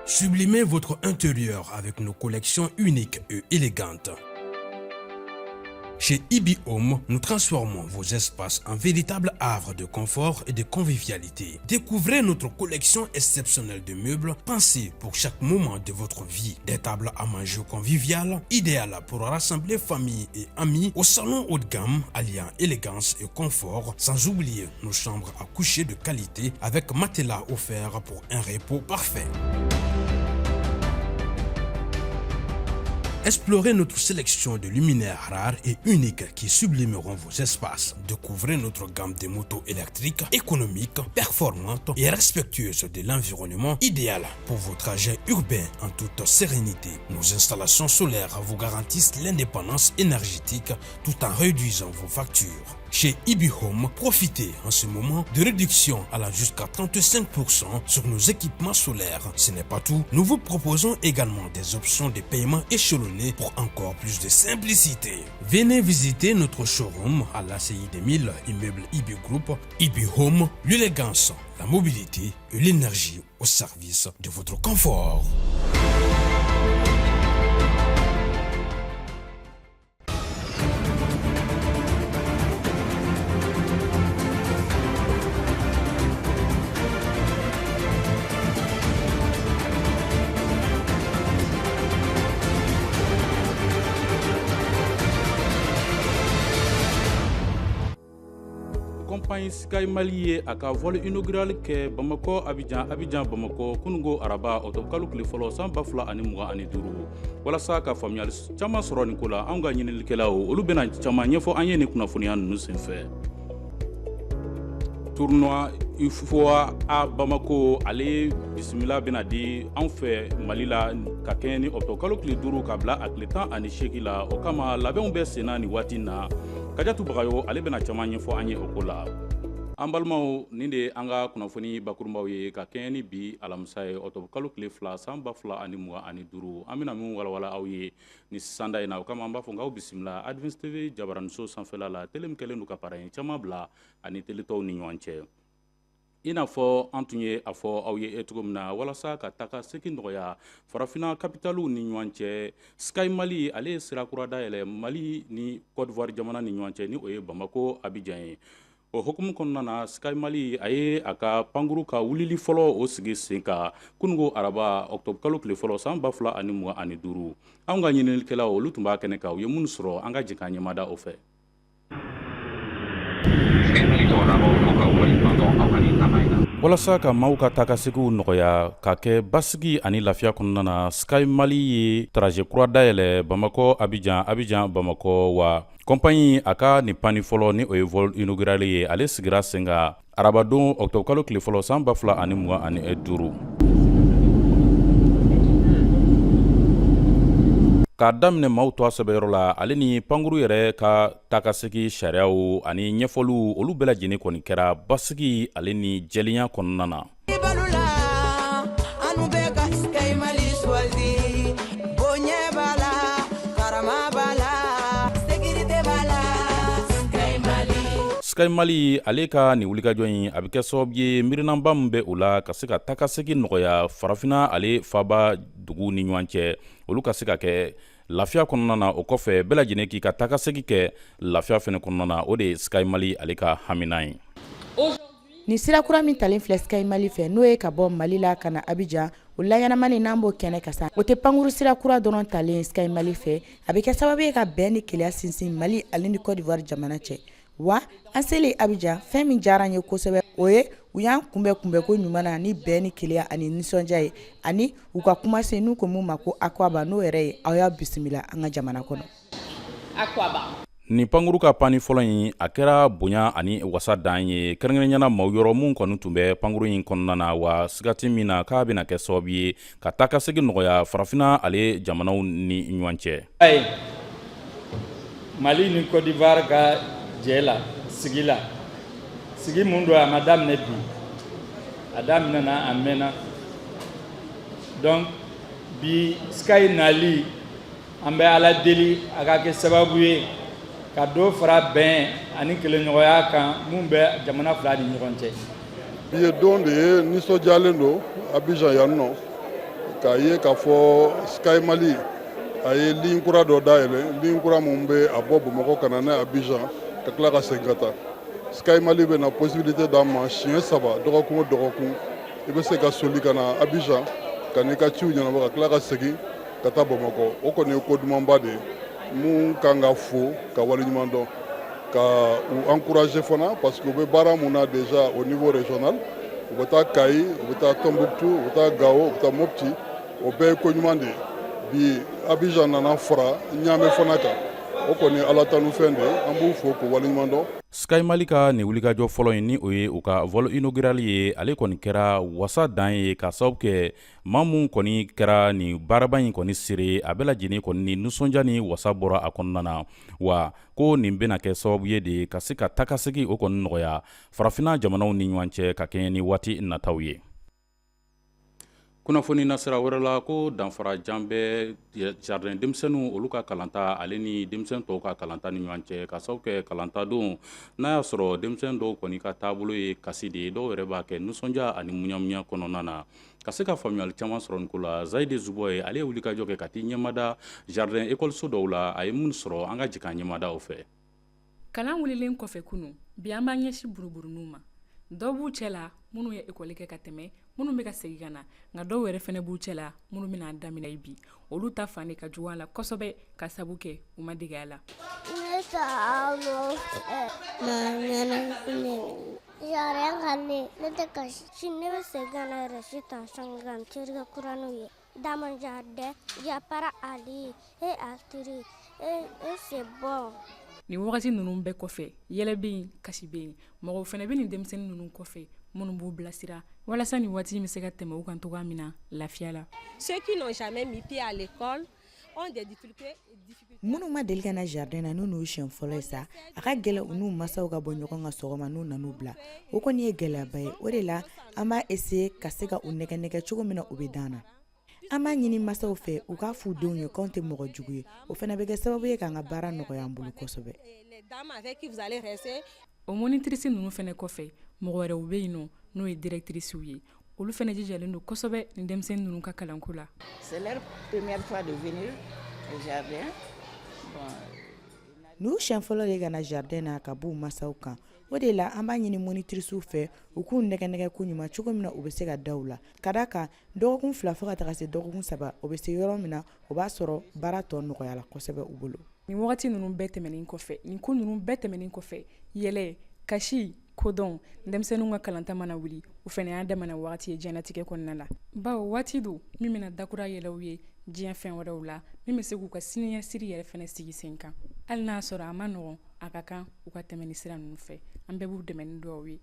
Sublimez votre intérieur avec nos collections uniques et élégantes. Chez Ibi Home, nous transformons vos espaces en véritables havres de confort et de convivialité. Découvrez notre collection exceptionnelle de meubles pensés pour chaque moment de votre vie. Des tables à manger conviviales, idéales pour rassembler famille et amis, au salon haut de gamme alliant élégance et confort, sans oublier nos chambres à coucher de qualité avec matelas offerts pour un repos parfait. Explorez notre sélection de luminaires rares et uniques qui sublimeront vos espaces. Découvrez notre gamme de motos électriques, économiques, performantes et respectueuses de l'environnement, idéales pour vos trajets urbains en toute sérénité. Nos installations solaires vous garantissent l'indépendance énergétique tout en réduisant vos factures. Chez Ibi Home, profitez en ce moment de réductions allant jusqu'à 35% sur nos équipements solaires. Ce n'est pas tout, nous vous proposons également des options de paiement échelonnées pour encore plus de simplicité. Venez visiter notre showroom à l'ACI 2000, immeuble Ibi Group. Ibi Home, l'élégance, la mobilité et l'énergie au service de votre confort. Compagnie Sky Mali ye a ka vol inaugural kɛ Bamako Abidjan Bamako kunungo araba otokalo kile fɔlɔ san 2025 walasa ka faamuyali caman sɔrɔ nin ko la an ka ɲininikɛlaw olu bɛna caman ɲɛfɔ an ye nin kunnafoniya ninnu senfɛ. Tournoi UFOA a Bamako ale bisimila bɛna di an fɛ Mali la ka kɛɲɛ ni otokalo kile 5 ka bila a kile 18 la o kama labɛnw bɛ senna ni waati na. Kajatu Bagayo ale bɛna caman ɲɛfɔ an ye o ko la. An balimaw nin de an ka kunnafoni bakurunbaw ye ka kɛɲɛ ni bi alamisa ye otokalo kile 2 san 2025 an bɛna min walawala aw ye ni sanda in na o kama an b'a fɔ k'aw bisimila Advance TV jabaraniso sanfɛla la tele min kɛlen don ka para caman bila ani teletɔw ni ɲɔgɔn cɛ. I n'a fɔ an tun ye a fɔ aw ye cogo min na walasa ka taga segin nɔgɔya farafina kapitaliw ni ɲɔgɔn cɛ Sky Mali ale ye sira kura dayɛlɛ Mali ni Côte d'Ivoire jamana ni ɲɔgɔn cɛ ni o ye Bamako Abidjan ye. O hukumu kɔnɔna na Sky Mali a ye a ka pankuru ka wulili fɔlɔ o sigi sen kan kunungo araba octobre kalo tile fɔlɔ san 2025 an ka ɲininikɛlaw olu tun b'a kɛnɛ kan u ye minnu sɔrɔ an ka jɛ ka ɲɛmada o fɛ. Walasa ka maaw ka tagasegiw nɔgɔya ka kɛ basigi ani lafiya kɔnɔna na Sky Mali ye trajet kura dayɛlɛ Bamako Abidjan Bamako wa compagnie a ka nin pani fɔlɔ ni o ye vol inaugural ye ale sigira sen kan arabadon octobre kalo tile fɔlɔ san 2025 K'a daminɛ maaw to a sɛbɛyɔrɔ la ale ni pankuru yɛrɛ ka tagasegi sariyaw ani ɲɛfɔliw olu bɛɛ lajɛlen kɔni kɛra basigi ale ni jɛlenya kɔnɔna na. Sky Mali ale ka nin wulikajɔ in a bɛ kɛ sababu ye miirinanba min bɛ o la ka se ka tagasegi nɔgɔya farafina ale faba dugu ni ɲɔgɔn cɛ olu ka se ka kɛ lafiya kɔnɔna na o kɔfɛ bɛɛ lajɛlen k'i ka tagasegi kɛ lafiya fɛnɛ kɔnɔna na o de ye Sky Mali ale ka hamina ye. Ni sira kura min talen filɛ Sky Mali fɛ n'o ye ka bɔ Mali la ka na Abidjan o layanamani n'an b'o kɛnɛ ka sa o tɛ pankuru sira kura dɔrɔn talen Sky Mali fɛ a bɛ kɛ sababu ye ka bɛn ni keleya sinsin Mali ale ni Côte d'Ivoire jamana cɛ wa an selen Abidjan fɛn min diyara an ye kosɛbɛ o ye u y'an kunbɛ ko ɲuman na ni bɛn ni keleya ani nisɔndiya ye ani u ka kumasen n'u ko mun ma ko Aquaba n'o yɛrɛ ye aw y'a bisimila an ka jamana kɔnɔ. Aquaba ni pankuru ka pani fɔlɔ in a kɛra bonya ani wasa dan ye kɛrɛnkɛrɛnyana maaw yɔrɔ mun kɔni tun bɛ pankuru in kɔnɔna na wa sigati min na k'a bɛna kɛ sababu ye ka tagasegi nɔgɔya farafina ale jamanaw ni ɲɔgɔn cɛ. Mali ni Côte d'Ivoire ka jɛ la sigi mun don a ma daminɛ bi a daminɛna a mɛnna donc bi Sky nali an bɛ Ala deli a ka kɛ sababu ye ka dɔ fara bɛn ani kelenɲɔgɔnya kan mun bɛ jamana fila ni ɲɔgɔn cɛ. Bi ye don de ye nisɔndiyalen don Abidjan yan nɔ k'a ye k'a fɔ Sky Mali a ye ligne kura dɔ dayɛlɛ ligne kura mun bɛ a bɔ Bamakɔ ka na n'a ye Abidjan ka tila ka segin ka taa Sky Mali bɛ na possibilité d'an ma siɲɛ 3 dɔgɔkun o dɔgɔkun i bɛ se ka soli ka na Abidjan ka n'i ka ciw ɲɛnabɔ ka tila ka segin ka taa Bamakɔ o kɔni ye ko dumanba de ye mun kan ka fo ka waleɲuman dɔn ka u encourager fana parce que u bɛ baara mun na déjà au niveau régional u bɛ taa Kayi u bɛ taa Tombouctou u bɛ taa Gao u bɛ taa Mopti o bɛɛ ye ko ɲuman de ye bi Abidjan nana fara Ɲaamɛ fana kan o kɔni ye Ala tanu fɛn de ye an b'u fo k'u waleɲuman dɔn. Sky Mali ka nin wulikajɔ fɔlɔ in ni o ye u ka vol inaugural ye ale kɔni kɛra wasa dan ye ka sababu kɛ maa mun kɔni kɛra nin baaraba in kɔni sere a bɛɛ lajɛlen kɔni ni nisɔndiya ni wasa bɔra a kɔnɔna na wa ko nin bɛna kɛ sababu ye de ka se ka takasegi o kɔni nɔgɔya farafinna jamanaw ni ɲɔgɔn cɛ ka kɛɲɛ ni waati nataw ye. Kunnafoni nasira wɛrɛ la ko danfara jan bɛ jardin denmisɛnninw olu ka kalanta ale ni denmisɛn tɔw ka kalanta ni ɲɔgɔn cɛ ka sababu kɛ kalanta don n'a y'a sɔrɔ denmisɛn dɔw kɔni ka taabolo ye kasi de ye dɔw yɛrɛ b'a kɛ nisɔndiya ani muɲamuɲa kɔnɔna na ka se ka faamuyali caman sɔrɔ nin ko la Zayide Zubo ye ale ye wulikajɔ kɛ ka t'i ɲɛmada jardin écoleso dɔw la a ye mun sɔrɔ an ka jigin an ɲɛmada o fɛ. Kalan wulilen kɔfɛ kunu bi an b'an ɲɛsin buruburuninw ma dɔw b'u cɛ la minnu ye ekɔli kɛ ka tɛmɛ minnu bɛ ka segin ka na nka dɔw yɛrɛ fɛnɛ b'u cɛ la minnu bɛna daminɛ bi olu ta fan de ka jugu a la kosɛbɛ ka sabu kɛ u ma dege a la. Ne taalo yaren kanne ne tɛ kasi sini ne bɛ segin ka na yɛrɛ si tension kan terikɛ kura n'u ye Daman Jardin Yapara Ali Altiri c'est bon. Ni wagati ninnu bɛɛ kɔfɛ yɛlɛ bɛ yen kasi bɛ yen mɔgɔw fɛnɛ bɛ nin denmisɛnnin ninnu kɔfɛ minnu b'u bilasira walasa nin waati bɛ se ka tɛmɛ u kan cogoya min na lafiya la. Ceux qui n'ont jamais mis pied à l'école ont des difficultés. Minnu ma deli ka na jardin na n'u siɲɛ fɔlɔ ye sa a ka gɛlɛ u n'u masaw ka bɔ ɲɔgɔn ka sɔgɔma n'u nan'u bila o kɔni ye gɛlɛyaba ye o de la an b'a essayer ka se ka u nɛgɛ cogo min na u bɛ dan na. An b'a ɲini masaw fɛ u k'a f'u denw ye k'anw tɛ mɔgɔ jugu ye o fana bɛ kɛ sababu ye k'an ka baara nɔgɔya an bolo kosɛbɛ. O monitrice ninnu fɛnɛ kɔfɛ mɔgɔ wɛrɛw bɛ yen nɔ n'o ye directricew ye olu fɛnɛ jijalen don kosɛbɛ nin denmisɛnnin ninnu ka kalanko la. C'est leur première fois de venir au jardin. N'u siɲɛ fɔlɔ de ka na jardin na ka b'u masaw kan o de la an b'a ɲini monitricew fɛ u k'u nɛgɛ ko ɲuman cogo min na u bɛ se ka da u la ka d'a kan dɔgɔkun 2 fo ka taga se dɔgɔkun 3 o bɛ se yɔrɔ min na o b'a sɔrɔ baara tɔ nɔgɔya la kosɛbɛ u bolo. Nin wagati ninnu bɛɛ tɛmɛnen kɔfɛ nin ko ninnu bɛɛ tɛmɛnen kɔfɛ yɛlɛ kasi kodɔn denmisɛnninw ka kalanta mana wuli u fɛnɛ y'a damana wagati ye diɲɛnatigɛ kɔnɔna la bawo waati don min bɛna dakura yɛlɛw ye diɲɛ fɛn wɛrɛw la min bɛ se k'u ka siniɲɛsiri yɛrɛ fɛnɛ sigi sen kan hali n'a sɔrɔ a ma nɔgɔn a ka kan u ka tɛmɛ ni sira ninnu fɛ an bɛɛ b'u dɛmɛ ni dugawu ye.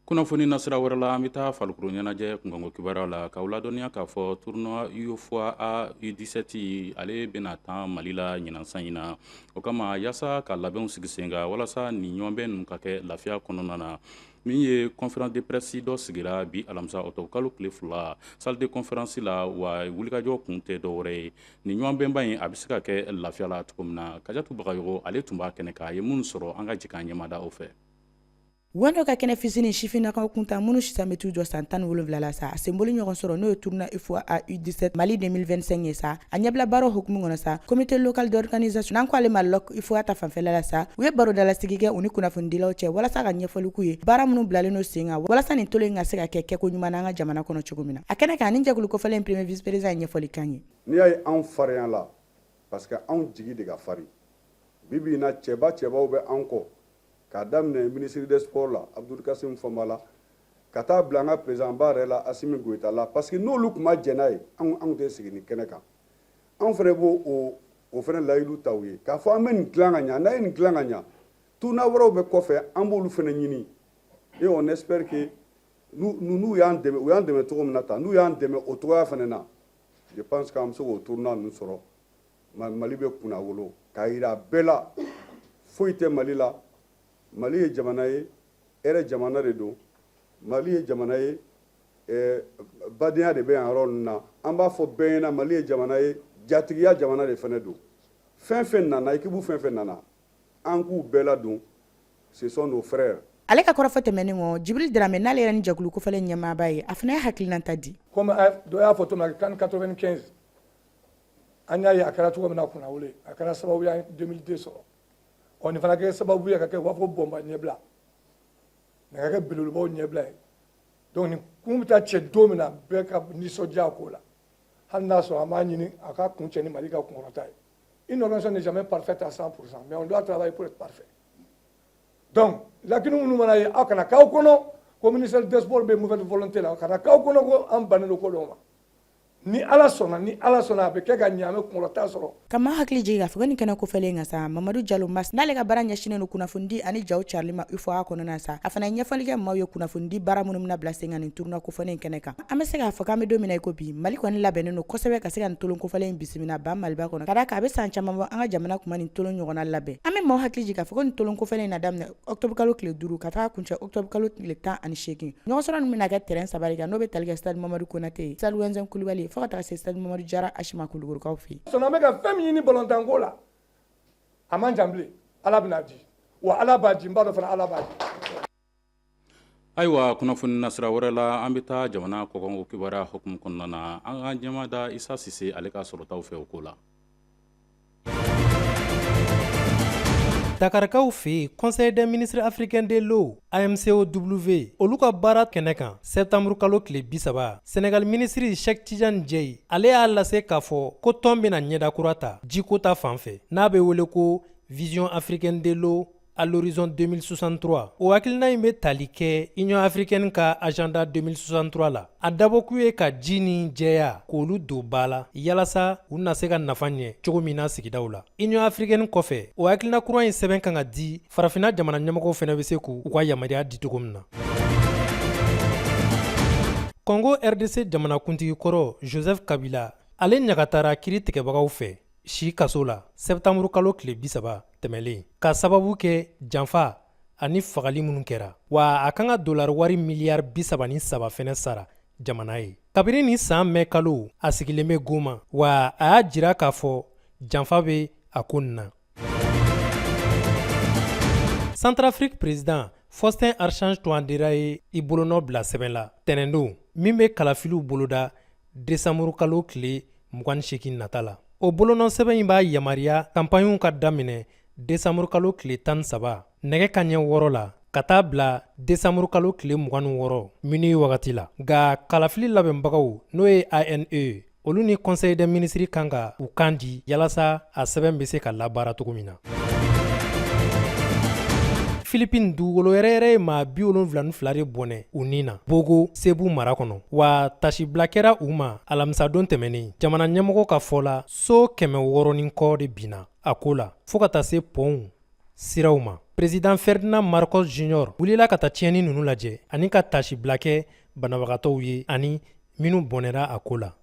Kunnafoni nasira wɛrɛ la an bɛ taa Falikoro ɲɛnajɛ kunkanko kibaruya la k'aw ladɔnniya k'a fɔ tournoi UFOA U17 ale bɛna tan Mali la ɲinan in na o kama yaasa ka labɛnw sigi sen kan walasa nin ɲɔgɔnbɛn ninnu ka kɛ lafiya kɔnɔna na min ye conférence de presse dɔ sigira bi alamisa octobre tile 2 salle de conférence la wa wulikajɔ kun tɛ dɔwɛrɛ ye nin ɲɔgɔnbɛnba in a bɛ se ka kɛ lafiya la cogo min na Kajatu Bagayogo ale tun b'a kɛnɛ kan a ye minnu sɔrɔ an ka jigin an ɲɛmada o fɛ. Wano ka kɛnɛ fisini sifinnakaw kunta minnu sisan bɛ t'u jɔ san 17 la sa a senboli ɲɔgɔn sɔrɔ n'o ye tournoi UFOA U17 Mali 2025 ye sa a ɲɛbila baaraw hukumu kɔnɔ sa comité local d'organisation n'an ko ale ma LOC UFOA ta fanfɛla la sa u ye barodalasigi kɛ u ni kunnafonidilaw cɛ walasa ka ɲɛfɔli k'u ye baara minnu bilalen no sen kan walasa nin tolo in ka se ka kɛ kɛko ɲuman an ka jamana kɔnɔ cogo min na a kɛnɛ kan ni jɛkulu kɔfɛlen premier vice président ye ɲɛfɔli kan ye. N'i y'a ye anw farinya la parce que anw jigi de ka farin bibi in na cɛbaw bɛ anw kɔ k'a daminɛ ministre des sports la Abdul Kasim Famala ka taa bila an ka président ba yɛrɛ la Asimi Goïta la parce que n'olu tun ma jɛn n'a ye anw tɛ sigi nin kɛnɛ kan anw fana b'o o fana layidu ta u ye k'a fɔ an bɛ nin dilan ka ɲa n'a ye nin dilan ka ɲa tournoi wɛrɛw bɛ kɔfɛ an b'olu fana ɲini et on espère que n'u y'an dɛmɛ u y'an dɛmɛ cogo min na tan n'u y'an dɛmɛ o cogoya fana na je pense qu'an bɛ se k'o tournoi ninnu sɔrɔ Mali bɛ kunna wolo k'a yira bɛɛ la foyi tɛ Mali la Mali ye jamana ye hɛrɛ jamana de don Mali ye jamana ye badenya de bɛ yan yɔrɔ ninnu na an b'a fɔ bɛɛ ɲɛna Mali ye jamana ye jatigiya jamana de fana don fɛn fɛn nana équipe fɛn fɛn nana an k'u bɛɛ ladon ce sont nos frères. ale ka kɔrɔfɔ tɛmɛnen kɔ Jibril Dramé n'ale yɛrɛ ni jɛkulu kofɔlen ɲɛmaaba ye a fana ye hakilinata di. Comme dɔ y'a fɔ tuma kan 95 an y'a ye a kɛra cogo min na kunna wele a kɛra sababu ye 2002 sɔrɔ nin fana kɛ sababu ye ka kɛ u b'a fɔ bɔnba ɲɛbila nin ka kɛ belebelebaw ɲɛbila ye donc nin kun bɛ taa cɛ don min na bɛɛ ka nisɔndiya a ko la hali n'a sɔrɔ an b'a ɲini a ka kun cɛ ni Mali ka kunkɔrɔta ye. Une organisation n'est jamais parfaite à 100%, mais on doit travailler pour être parfait. Donc, lakin minnu mana ye aw kana k'aw kɔnɔ ko ministère des sports bɛ mauvaise volonté la kana k'aw kɔnɔ ko an bannen don ko dɔw ma. Ni ala sɔnna a bɛ kɛ ka ɲaamɛ kunkɔrɔta sɔrɔ. Kama hakili jigin k'a fɔ ko nin kɛnɛ kofɔlen ka sa Mamadu Jalo Mas n'ale ka baara ɲɛsinnen don kunnafoni ani jaw carili ma UFOA kɔnɔna sa a fana ye ɲɛfɔli kɛ maaw ye kunnafoni baara minnu bɛna bila sen kan nin tournoi kofɔlen kɛnɛ kan. An bɛ se k'a fɔ k'an bɛ don min na i ko bi Mali kɔni labɛnnen don kosɛbɛ ka se ka nin tolon kofɔlen bisimila ban Maliba kɔnɔ ka d'a kan a bɛ san caman bɔ an ka jamana kuma nin tolon ɲɔgɔnna labɛn. An bɛ maaw hakili jigin k'a fɔ ko nin tolon kofɔlen na daminɛ octobre kalo tile 5 ka taga kuncɛ octobre kalo tile 18 ɲɔgɔnsɔrɔ min bɛna kɛ terrain sabari kan n'o bɛ tali kɛ stade Mamadou Konaté stade Wenzin Coulibaly fo ka taga se stade Mamadou Jara Ashima Kulugurkaw fɛ. Sɔnna an bɛ ka fɛn min ɲini balontan ko la a man jan bilen ala bɛna di wa ala b'a di n b'a dɔn fana ala b'a di. Ayiwa kunnafoni nasira wɛrɛ la an bɛ taa jamana kɔkanko kibaruya hukumu kɔnɔna na an ka ɲɛmaa da Isa Sise ale ka sɔrɔtaw fɛ o ko la. Dakarikaw fɛ Conseil des ministres africains de l'eau AMCOW olu ka baara kɛnɛ kan septembre kalo tile 30 Sénégal ministre Cheikh Tidiane Dièye ale y'a lase k'a fɔ ko tɔn bɛna ɲɛda kura ta jiko ta fanfɛ n'a bɛ wele ko Vision africaine de l'eau à l'horizon 2063 o hakilina in bɛ tali kɛ Union africaine ka agenda 2063 la a dabɔkun ye ka ji ni jɛya k'olu don ba la yalasa u na se ka nafa ɲɛ cogo min na sigidaw la. Union africaine kɔfɛ o hakilina kura in sɛbɛn kan ka di farafinna jamana ɲɛmɔgɔw fana bɛ se k'u ka yamaruya di cogo min na. Congo RDC jamanakuntigi kɔrɔ Joseph Kabila ale ɲagatara kiri tigɛbagaw fɛ si kaso la septembre kalo tile 30 tɛmɛlen ka sababu kɛ janfa ani fagali minnu kɛra wa a kan ka dollar wari miliyari 33 fɛnɛ sara jamana ye. Kabini ni san mɛn kalo a sigilen bɛ Goma wa a y'a jira k'a fɔ janfa bɛ a ko nin na. Centrafrique président Faustin Archange Touadéra ye i bolonɔ bila sɛbɛn la tɛnɛndon min bɛ kalafiliw boloda décembre kalo tile 28 nata la. O bolonɔ sɛbɛn in b'a yamaruya kampaɲɛw ka daminɛ décembre kalo tile 13 nɛgɛ kaɲɛ 6 la ka taa bila décembre kalo tile 26 minuit wagati la. Nka kalafili labɛnbagaw n'o ye ANE olu ni conseil des ministres kan ka u kan di yalasa a sɛbɛn bɛ se ka labaara cogo min na. Philippines dugukolo yɛrɛ ye maa 72 de bɔnɛ u ni na Bogo Sebu mara kɔnɔ wa tasibila kɛra u ma alamisadon tɛmɛnen jamana ɲɛmɔgɔ ka fɔ la so 600 ni kɔ de binna a ko la fo ka taa se pɔnw siraw ma. Président Ferdinand Marcos Jr wulila ka taa tiɲɛni ninnu lajɛ ani ka tasibila kɛ banabagatɔw ye ani minnu bɔnɛra a ko la.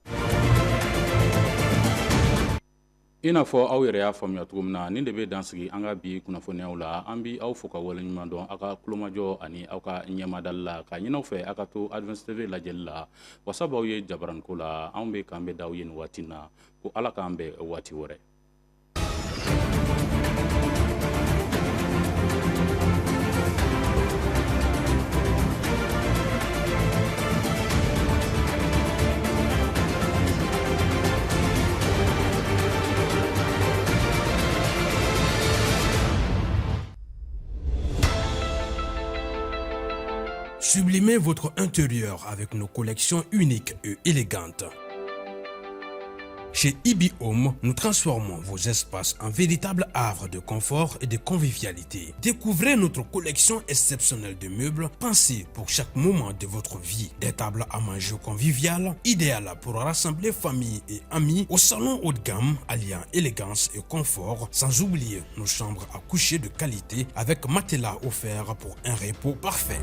I n'a fɔ aw yɛrɛ y'a faamuya cogo min na nin de bɛ dansigi an ka bi kunnafoniyaw la an bi aw fo ka waleɲuman dɔn aw ka kulomajɔ ani aw ka ɲɛmadali la ka ɲinaw fɛ aw ka to Advance TV lajɛli la wasa b'aw ye jabaraniko la anw bɛ k'an bɛ da aw ye nin waati na ko Ala k'an bɛn waati wɛrɛ. Sublimez votre intérieur avec nos collections uniques et élégantes. Chez Ibi Home, nous transformons vos espaces en véritables havres de confort et de convivialité. Découvrez notre collection exceptionnelle de meubles pensés pour chaque moment de votre vie. Des tables à manger conviviales, idéales pour rassembler famille et amis, au salon haut de gamme alliant élégance et confort, sans oublier nos chambres à coucher de qualité avec matelas offerts pour un repos parfait.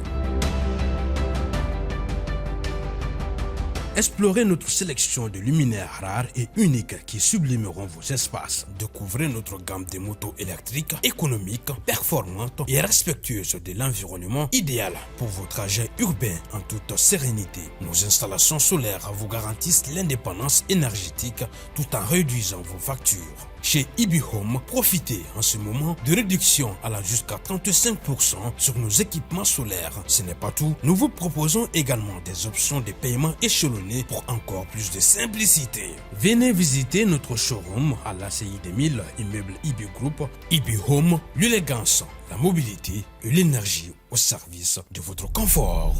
Explorez notre sélection de luminaires rares et uniques qui sublimeront vos espaces. Découvrez notre gamme de motos électriques, économiques, performantes et respectueuses de l'environnement, idéales pour vos trajets urbains en toute sérénité. Nos installations solaires vous garantissent l'indépendance énergétique tout en réduisant vos factures. Chez IBI Home, profitez en ce moment de réductions allant jusqu'à 35% sur nos équipements solaires. Ce n'est pas tout, nous vous proposons également des options de paiement échelonnées pour encore plus de simplicité. Venez visiter notre showroom à l'ACI 2000, immeuble IBI Group. IBI Home, l'élégance, la mobilité et l'énergie au service de votre confort.